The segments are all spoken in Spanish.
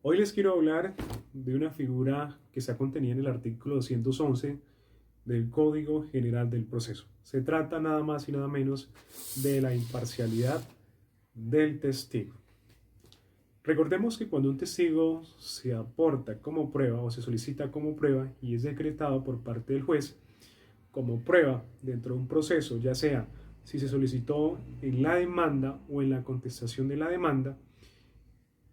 Hoy les quiero hablar de una figura que está contenida en el artículo 211 del Código General del Proceso. Se trata nada más y nada menos de la imparcialidad del testigo. Recordemos que cuando un testigo se aporta como prueba o se solicita como prueba y es decretado por parte del juez como prueba dentro de un proceso, ya sea si se solicitó en la demanda o en la contestación de la demanda,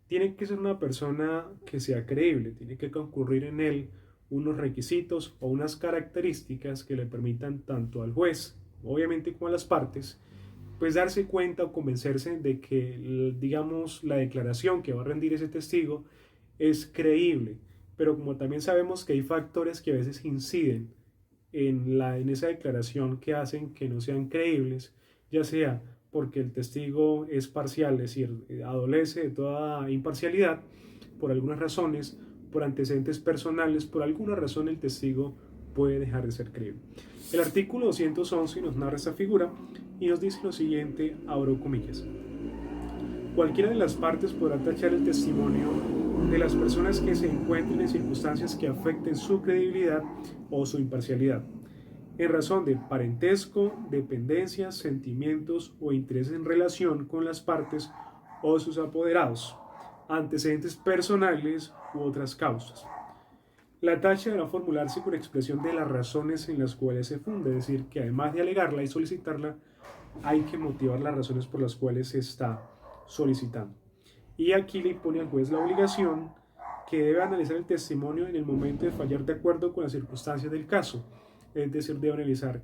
tiene que ser una persona que sea creíble, tiene que concurrir en él unos requisitos o unas características que le permitan tanto al juez, obviamente como a las partes, pues darse cuenta o convencerse de que, digamos, la declaración que va a rendir ese testigo es creíble. Pero como también sabemos que hay factores que a veces inciden en esa declaración que hacen que no sean creíbles, ya sea porque el testigo es parcial, es decir, adolece de toda imparcialidad, por algunas razones, por antecedentes personales, por alguna razón el testigo puede dejar de ser creíble. El artículo 211 nos narra esta figura y nos dice lo siguiente, abro comillas. Cualquiera de las partes podrá tachar el testimonio de las personas que se encuentren en circunstancias que afecten su credibilidad o su imparcialidad, en razón de parentesco, dependencias, sentimientos o intereses en relación con las partes o sus apoderados, antecedentes personales u otras causas. La tacha deberá formularse con expresión de las razones en las cuales se funda, es decir, que además de alegarla y solicitarla, hay que motivar las razones por las cuales se está solicitando. Y aquí le impone al juez la obligación que debe analizar el testimonio en el momento de fallar de acuerdo con las circunstancias del caso, es decir, debe analizar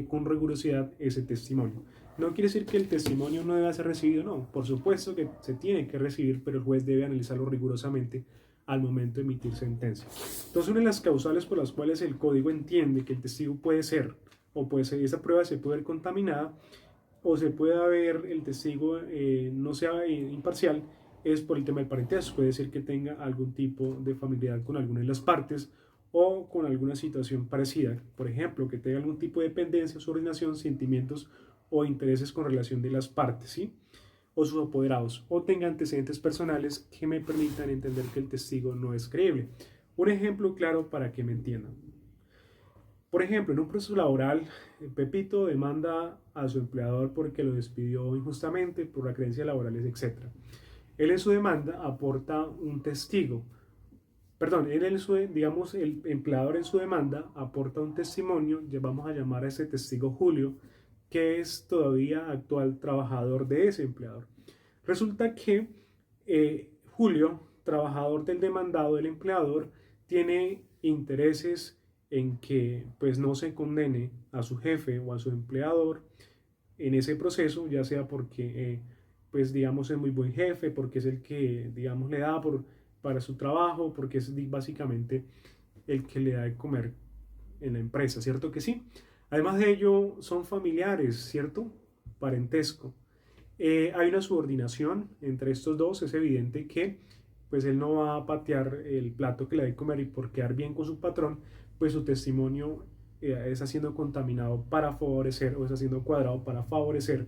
con rigurosidad ese testimonio. No quiere decir que el testimonio no deba ser recibido, no, por supuesto que se tiene que recibir, pero el juez debe analizarlo rigurosamente al momento de emitir sentencia. Entonces, una de las causales por las cuales el código entiende que el testigo puede ser, o puede ser, esa prueba se puede ver contaminada, o se puede ver el testigo no sea imparcial, es por el tema del parentesco, es decir, que tenga algún tipo de familiaridad con alguna de las partes o con alguna situación parecida. Por ejemplo, que tenga algún tipo de dependencia, subordinación, sentimientos o intereses con relación de las partes, ¿sí? O sus apoderados, o tenga antecedentes personales que me permitan entender que el testigo no es creíble. Un ejemplo claro para que me entiendan. Por ejemplo, en un proceso laboral, Pepito demanda a su empleador porque lo despidió injustamente por las creencias laborales, etc. Él en su demanda aporta un testigo. Perdón, él en su, digamos, el empleador en su demanda aporta un testimonio, vamos a llamar a ese testigo Julio, que es todavía actual trabajador de ese empleador. Resulta que Julio, trabajador del demandado del empleador, tiene intereses en que pues no se condene a su jefe o a su empleador en ese proceso, ya sea porque pues digamos es muy buen jefe, porque es el que digamos le da para su trabajo, porque es básicamente el que le da de comer en la empresa, ¿cierto que sí? Además de ello, son familiares, ¿cierto? Parentesco. Hay una subordinación entre estos dos, es evidente que pues él no va a patear el plato que le da de comer y por quedar bien con su patrón, pues su testimonio está siendo contaminado para favorecer o está siendo cuadrado para favorecer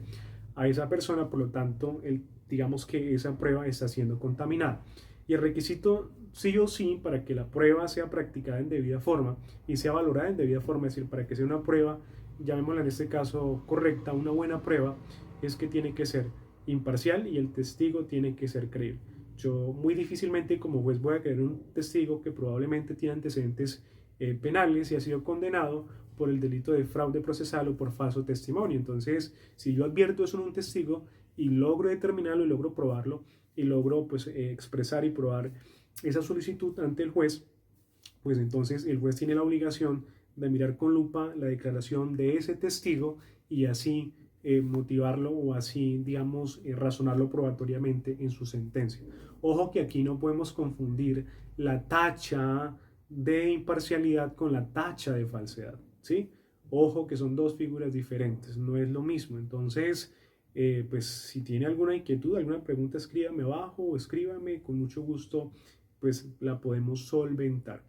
a esa persona, por lo tanto, digamos que esa prueba está siendo contaminada. Y el requisito sí o sí para que la prueba sea practicada en debida forma y sea valorada en debida forma, es decir, para que sea una prueba, llamémosla en este caso correcta, una buena prueba, es que tiene que ser imparcial y el testigo tiene que ser creíble. Yo muy difícilmente como juez voy a creer un testigo que probablemente tiene antecedentes penales y ha sido condenado por el delito de fraude procesal o por falso testimonio. Entonces, si yo advierto eso en un testigo y logro determinarlo y logro probarlo y logro pues expresar y probar esa solicitud ante el juez, pues entonces el juez tiene la obligación de mirar con lupa la declaración de ese testigo y así motivarlo o así, digamos, razonarlo probatoriamente en su sentencia. Ojo que aquí no podemos confundir la tacha de imparcialidad con la tacha de falsedad, ¿sí? Ojo que son dos figuras diferentes, no es lo mismo. Entonces, pues si tiene alguna inquietud, alguna pregunta, escríbame abajo o escríbame, con mucho gusto, pues la podemos solventar.